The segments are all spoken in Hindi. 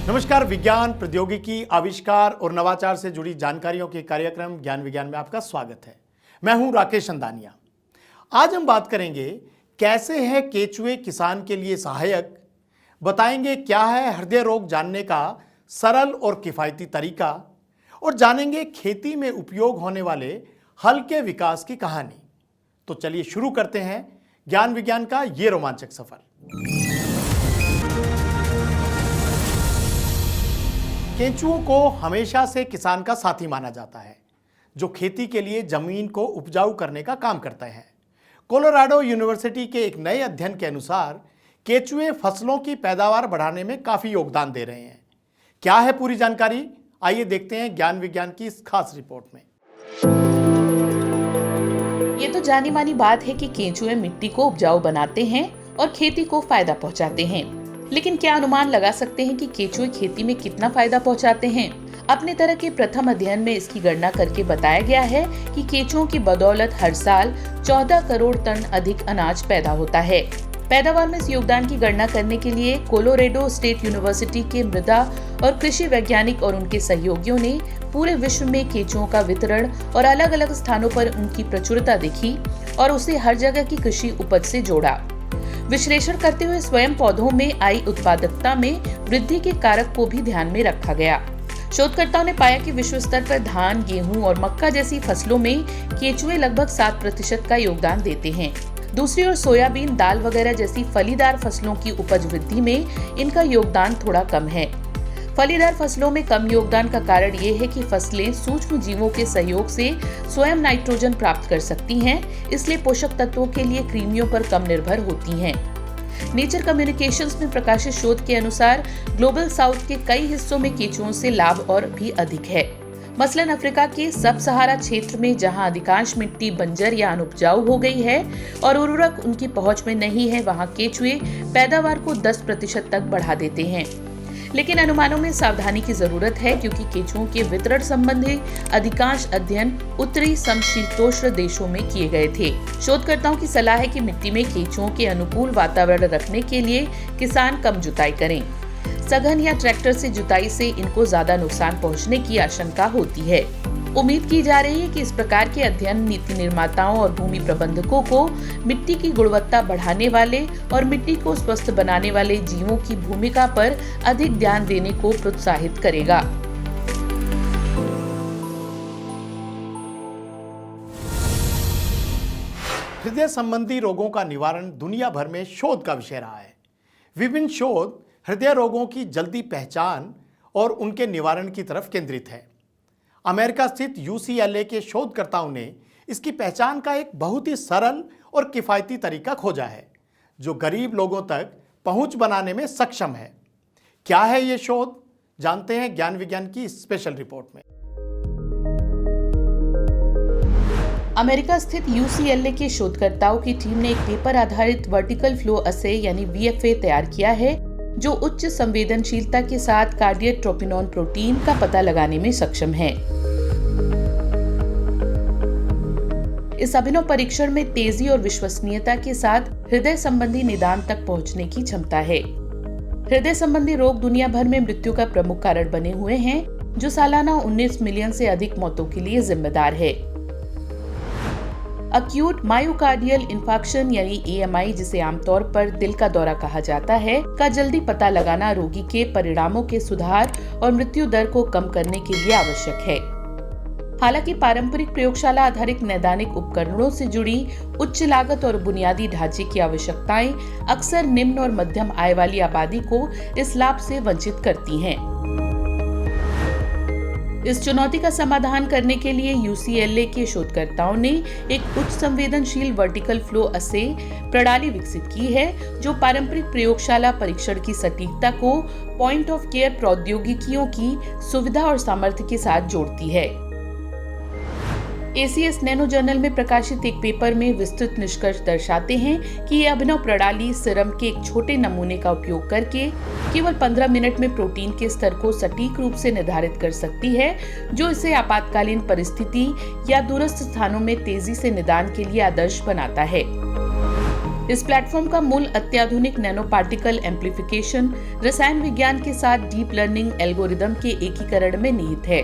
नमस्कार। विज्ञान, प्रौद्योगिकी, आविष्कार और नवाचार से जुड़ी जानकारियों के कार्यक्रम ज्ञान विज्ञान में आपका स्वागत है। मैं हूं राकेश अंदानिया। आज हम बात करेंगे कैसे है केचुए किसान के लिए सहायक, बताएंगे क्या है हृदय रोग जानने का सरल और किफायती तरीका, और जानेंगे खेती में उपयोग होने वाले हल के विकास की कहानी। तो चलिए शुरू करते हैं ज्ञान विज्ञान का ये रोमांचक सफर। केंचुओं को हमेशा से किसान का साथी माना जाता है, जो खेती के लिए जमीन को उपजाऊ करने का काम करता है। कोलोराडो यूनिवर्सिटी के एक नए अध्ययन के अनुसार केंचुए फसलों की पैदावार बढ़ाने में काफी योगदान दे रहे हैं। क्या है पूरी जानकारी, आइए देखते हैं ज्ञान विज्ञान की इस खास रिपोर्ट में। ये तो जानी मानी बात है कि केंचुए मिट्टी को उपजाऊ बनाते हैं और खेती को फायदा पहुंचाते हैं। लेकिन क्या अनुमान लगा सकते हैं कि केंचुए खेती में कितना फायदा पहुंचाते हैं? अपने तरह के प्रथम अध्ययन में इसकी गणना करके बताया गया है कि केंचुओं की बदौलत हर साल 14 करोड़ टन अधिक अनाज पैदा होता है। पैदावार में इस योगदान की गणना करने के लिए कोलोराडो स्टेट यूनिवर्सिटी के मृदा और कृषि वैज्ञानिक और उनके सहयोगियों ने पूरे विश्व में केंचुओं का वितरण और अलग अलग स्थानों पर उनकी प्रचुरता देखी और उसे हर जगह की कृषि उपज से जोड़ा। विश्लेषण करते हुए स्वयं पौधों में आई उत्पादकता में वृद्धि के कारक को भी ध्यान में रखा गया। शोधकर्ताओं ने पाया कि विश्व स्तर पर धान, गेहूं और मक्का जैसी फसलों में केंचुए लगभग 7% का योगदान देते हैं। दूसरी ओर सोयाबीन, दाल वगैरह जैसी फलीदार फसलों की उपज वृद्धि में इनका योगदान थोड़ा कम है। फलीदार फसलों में कम योगदान का कारण ये है कि फसलें सूक्ष्म जीवों के सहयोग से स्वयं नाइट्रोजन प्राप्त कर सकती हैं, इसलिए पोषक तत्वों के लिए कृमियों पर कम निर्भर होती हैं। नेचर कम्युनिकेशंस में प्रकाशित शोध के अनुसार ग्लोबल साउथ के कई हिस्सों में केंचुओं से लाभ और भी अधिक है। मसलन अफ्रीका के सब सहारा क्षेत्र में जहां अधिकांश मिट्टी बंजर या अनुपजाऊ हो गई है और उर्वरक उनकी पहुंच में नहीं है, वहां केंचुए पैदावार को 10% तक बढ़ा देते हैं। लेकिन अनुमानों में सावधानी की जरूरत है, क्योंकि केंचुओं के वितरण संबंधी अधिकांश अध्ययन उत्तरी समशीतोष्ण देशों में किए गए थे। शोधकर्ताओं की सलाह है कि मिट्टी में केंचुओं के अनुकूल वातावरण रखने के लिए किसान कम जुताई करें। सघन या ट्रैक्टर से जुताई से इनको ज्यादा नुकसान पहुंचने की आशंका होती है। उम्मीद की जा रही है कि इस प्रकार के अध्ययन नीति निर्माताओं और भूमि प्रबंधकों को मिट्टी की गुणवत्ता बढ़ाने वाले और मिट्टी को स्वस्थ बनाने वाले जीवों की भूमिका पर अधिक ध्यान देने को प्रोत्साहित करेगा। हृदय संबंधी रोगों का निवारण दुनिया भर में शोध का विषय रहा है। विभिन्न शोध हृदय रोगों की जल्दी पहचान और उनके निवारण की तरफ केंद्रित है। अमेरिका स्थित UCLA के शोधकर्ताओं ने इसकी पहचान का एक बहुत ही सरल और किफायती तरीका खोजा है, जो गरीब लोगों तक पहुंच बनाने में सक्षम है। क्या है ये शोध, जानते हैं ज्ञान विज्ञान की स्पेशल रिपोर्ट में। अमेरिका स्थित UCLA के शोधकर्ताओं की टीम ने एक पेपर आधारित वर्टिकल फ्लो असे यानी VFA तैयार किया है, जो उच्च संवेदनशीलता के साथ कार्डियक ट्रोपोनिन प्रोटीन का पता लगाने में सक्षम है। इस अभिनव परीक्षण में तेजी और विश्वसनीयता के साथ हृदय संबंधी निदान तक पहुंचने की क्षमता है। हृदय संबंधी रोग दुनिया भर में मृत्यु का प्रमुख कारण बने हुए हैं, जो सालाना 19 मिलियन से अधिक मौतों के लिए जिम्मेदार है। अक्यूट मायोकार्डियल इंफार्क्शन यानी AMI, जिसे आमतौर पर दिल का दौरा कहा जाता है, का जल्दी पता लगाना रोगी के परिणामों के सुधार और मृत्यु दर को कम करने के लिए आवश्यक है। हालांकि पारंपरिक प्रयोगशाला आधारित नैदानिक उपकरणों से जुड़ी उच्च लागत और बुनियादी ढांचे की आवश्यकताएं अक्सर निम्न और मध्यम आय वाली आबादी को इस लाभ से वंचित करती हैं। इस चुनौती का समाधान करने के लिए UCLA के शोधकर्ताओं ने एक उच्च संवेदनशील वर्टिकल फ्लो असे प्रणाली विकसित की है, जो पारंपरिक प्रयोगशाला परीक्षण की सटीकता को पॉइंट ऑफ केयर प्रौद्योगिकियों की सुविधा और सामर्थ्य के साथ जोड़ती है। ACS नैनो जर्नल में प्रकाशित एक पेपर में विस्तृत निष्कर्ष दर्शाते हैं कि ये अभिनव प्रणाली सीरम के एक छोटे नमूने का उपयोग करके केवल 15 मिनट में प्रोटीन के स्तर को सटीक रूप से निर्धारित कर सकती है, जो इसे आपातकालीन परिस्थिति या दूरस्थ स्थानों में तेजी से निदान के लिए आदर्श बनाता है। इस प्लेटफॉर्म का मूल अत्याधुनिक नैनो पार्टिकल एम्प्लीफिकेशन, रसायन विज्ञान के साथ डीप लर्निंग एल्गोरिदम के एकीकरण में निहित है।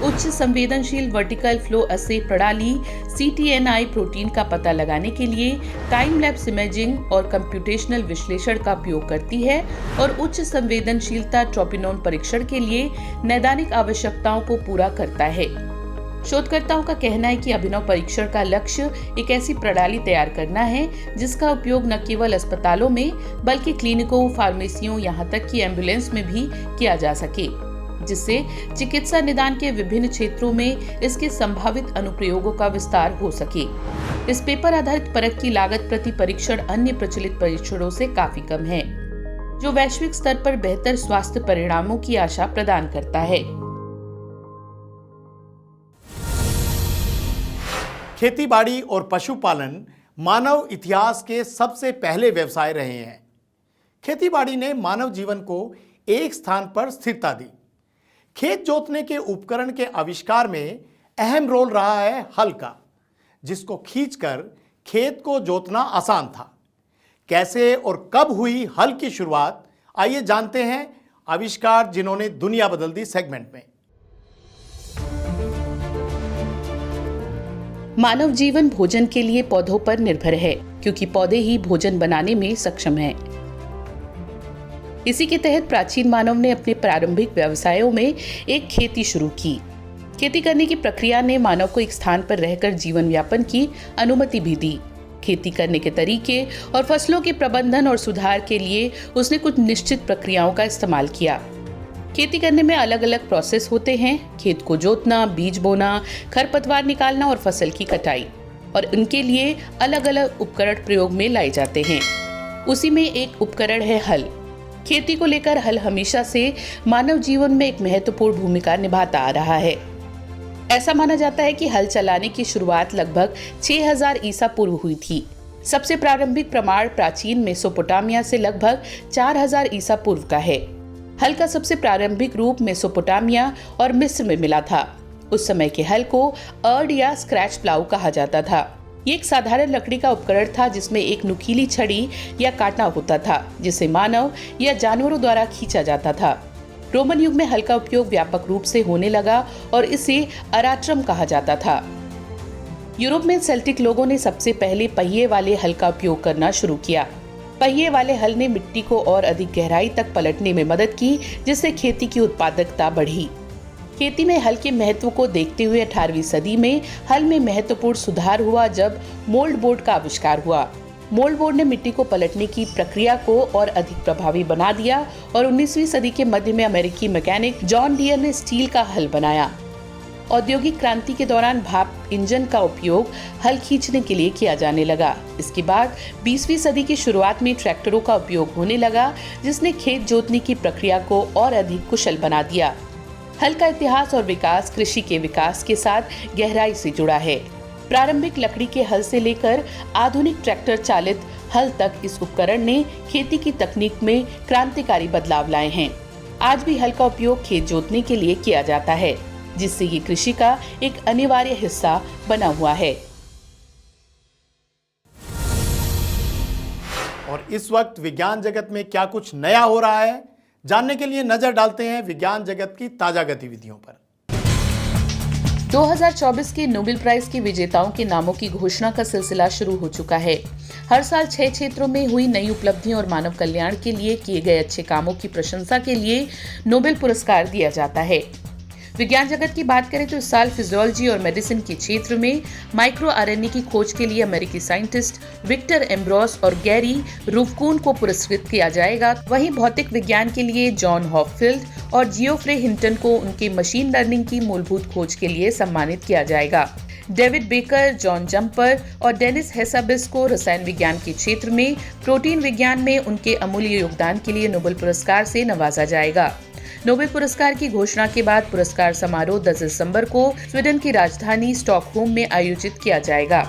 उच्च संवेदनशील वर्टिकल फ्लो अस्से प्रणाली CTNI प्रोटीन का पता लगाने के लिए टाइम लैप्स इमेजिंग और कंप्यूटेशनल विश्लेषण का उपयोग करती है और उच्च संवेदनशीलता ट्रोपिनोन परीक्षण के लिए नैदानिक आवश्यकताओं को पूरा करता है। शोधकर्ताओं का कहना है कि अभिनव परीक्षण का लक्ष्य एक ऐसी प्रणाली तैयार करना है जिसका उपयोग न केवल अस्पतालों में बल्कि क्लिनिकों, फार्मेसियों, यहाँ तक कि एम्बुलेंस में भी किया जा सके, जिससे चिकित्सा निदान के विभिन्न क्षेत्रों में इसके संभावित अनुप्रयोगों का विस्तार हो सके। इस पेपर आधारित परख की लागत प्रति परीक्षण अन्य प्रचलित परीक्षणों से काफी कम है, जो वैश्विक स्तर पर बेहतर स्वास्थ्य परिणामों की आशा प्रदान करता है। खेतीबाड़ी और पशुपालन मानव इतिहास के सबसे पहले व्यवसाय रहे हैं। खेतीबाड़ी ने मानव जीवन को एक स्थान पर स्थिरता दी। खेत जोतने के उपकरण के आविष्कार में अहम रोल रहा है हल का, जिसको खींचकर खेत को जोतना आसान था। कैसे और कब हुई हल की शुरुआत, आइए जानते हैं आविष्कार जिन्होंने दुनिया बदल दी सेगमेंट में। मानव जीवन भोजन के लिए पौधों पर निर्भर है, क्योंकि पौधे ही भोजन बनाने में सक्षम हैं। इसी के तहत प्राचीन मानव ने अपने प्रारंभिक व्यवसायों में एक खेती शुरू की। खेती करने की प्रक्रिया ने मानव को एक स्थान पर रहकर जीवन यापन की अनुमति भी दी। खेती करने के तरीके और फसलों के प्रबंधन और सुधार के लिए उसने कुछ निश्चित प्रक्रियाओं का इस्तेमाल किया। खेती करने में अलग अलग प्रोसेस होते हैं: खेत को जोतना, बीज बोना, खरपतवार निकालना और फसल की कटाई, और उनके लिए अलग अलग उपकरण प्रयोग में लाए जाते हैं। उसी में एक उपकरण है हल। खेती को लेकर हल हमेशा से मानव जीवन में एक महत्वपूर्ण भूमिका निभाता आ रहा है। ऐसा माना जाता है कि हल चलाने की शुरुआत लगभग 6000 ईसा पूर्व हुई थी। सबसे प्रारंभिक प्रमाण प्राचीन मेसोपोटामिया से लगभग 4000 ईसा पूर्व का है। हल का सबसे प्रारंभिक रूप मेसोपोटामिया और मिस्र में मिला था। उस समय के हल को अर्ड या स्क्रैच प्लाऊ कहा जाता था। ये एक साधारण लकड़ी का उपकरण था जिसमें एक नुकीली छड़ी या कांटा होता था, जिसे मानव या जानवरों द्वारा खींचा जाता था। रोमन युग में हल का उपयोग व्यापक रूप से होने लगा और इसे अराट्रम कहा जाता था। यूरोप में सेल्टिक लोगों ने सबसे पहले पहिए वाले हल का उपयोग करना शुरू किया। पहिए वाले हल ने मिट्टी को और अधिक गहराई तक पलटने में मदद की, जिससे खेती की उत्पादकता बढ़ी। खेती में हल के महत्व को देखते हुए 18वीं सदी में हल में महत्वपूर्ण सुधार हुआ जब मोल्ड बोर्ड का आविष्कार हुआ। मोल्ड बोर्ड ने मिट्टी को पलटने की प्रक्रिया को और अधिक प्रभावी बना दिया और 19वीं सदी के मध्य में अमेरिकी मैकेनिक जॉन डियर ने स्टील का हल बनाया। औद्योगिक क्रांति के दौरान भाप इंजन का उपयोग हल खींचने के लिए किया जाने लगा। इसके बाद 20वीं सदी की शुरुआत में ट्रैक्टरों का उपयोग होने लगा, जिसने खेत जोतने की प्रक्रिया को और अधिक कुशल बना दिया। हल का इतिहास और विकास कृषि के विकास के साथ गहराई से जुड़ा है। प्रारंभिक लकड़ी के हल से लेकर आधुनिक ट्रैक्टर चालित हल तक इस उपकरण ने खेती की तकनीक में क्रांतिकारी बदलाव लाए हैं। आज भी हल का उपयोग खेत जोतने के लिए किया जाता है, जिससे ये कृषि का एक अनिवार्य हिस्सा बना हुआ है। और इस वक्त विज्ञान जगत में क्या कुछ नया हो रहा है, जानने के लिए नजर डालते हैं विज्ञान जगत की ताजा गतिविधियों पर। 2024 के नोबेल प्राइज के विजेताओं के नामों की घोषणा का सिलसिला शुरू हो चुका है। हर साल 6 क्षेत्रों में हुई नई उपलब्धियों और मानव कल्याण के लिए किए गए अच्छे कामों की प्रशंसा के लिए नोबेल पुरस्कार दिया जाता है। विज्ञान जगत की बात करें तो इस साल फिजियोलॉजी और मेडिसिन के क्षेत्र में माइक्रो आरएनए की खोज के लिए अमेरिकी साइंटिस्ट विक्टर एम्ब्रोस और गैरी रूफकून को पुरस्कृत किया जाएगा। वहीं भौतिक विज्ञान के लिए जॉन हॉपफील्ड और जियोफ्रे हिंटन को उनके मशीन लर्निंग की मूलभूत खोज के लिए सम्मानित किया जाएगा। डेविड बेकर, जॉन जंपर और डेनिस हेसाबिस को रसायन विज्ञान के क्षेत्र में प्रोटीन विज्ञान में उनके अमूल्य योगदान के लिए नोबेल पुरस्कार से नवाजा जाएगा। नोबेल पुरस्कार की घोषणा के बाद पुरस्कार समारोह 10 दिसंबर को स्वीडन की राजधानी स्टॉकहोम में आयोजित किया जाएगा।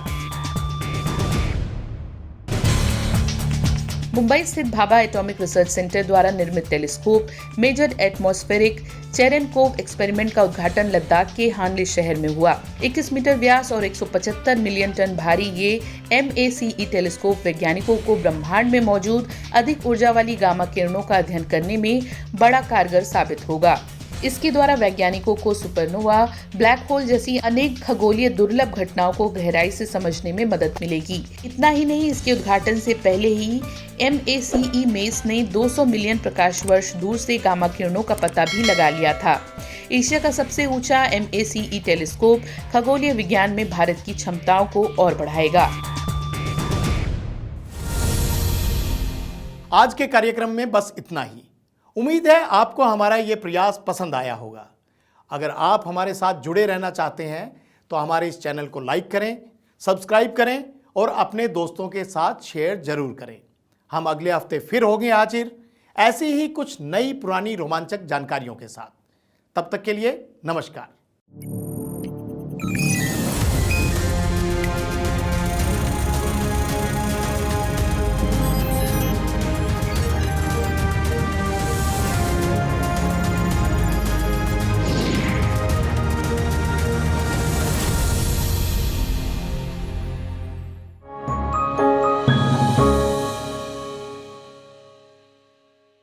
मुंबई स्थित भाभा एटॉमिक रिसर्च सेंटर द्वारा निर्मित telescope measured atmospheric Cherenkov experiment का उद्घाटन लद्दाख के हानले शहर में हुआ। 21 मीटर व्यास और 175 मिलियन टन भारी ये MACE टेलीस्कोप वैज्ञानिकों को ब्रह्मांड में मौजूद अधिक ऊर्जा वाली गामा किरणों का अध्ययन करने में बड़ा कारगर साबित होगा। इसके द्वारा वैज्ञानिकों को सुपरनोवा, ब्लैक होल जैसी अनेक खगोलीय दुर्लभ घटनाओं को गहराई से समझने में मदद मिलेगी। इतना ही नहीं, इसके उद्घाटन से पहले ही MACE ने 200 मिलियन प्रकाश वर्ष दूर से गामा किरणों का पता भी लगा लिया था। एशिया का सबसे ऊंचा MACE टेलीस्कोप खगोलीय विज्ञान में भारत की क्षमताओं को और बढ़ाएगा। आज के कार्यक्रम में बस इतना ही। उम्मीद है आपको हमारा ये प्रयास पसंद आया होगा। अगर आप हमारे साथ जुड़े रहना चाहते हैं तो हमारे इस चैनल को लाइक करें, सब्सक्राइब करें और अपने दोस्तों के साथ शेयर जरूर करें। हम अगले हफ्ते फिर होंगे हाजिर ऐसी ही कुछ नई पुरानी रोमांचक जानकारियों के साथ। तब तक के लिए नमस्कार।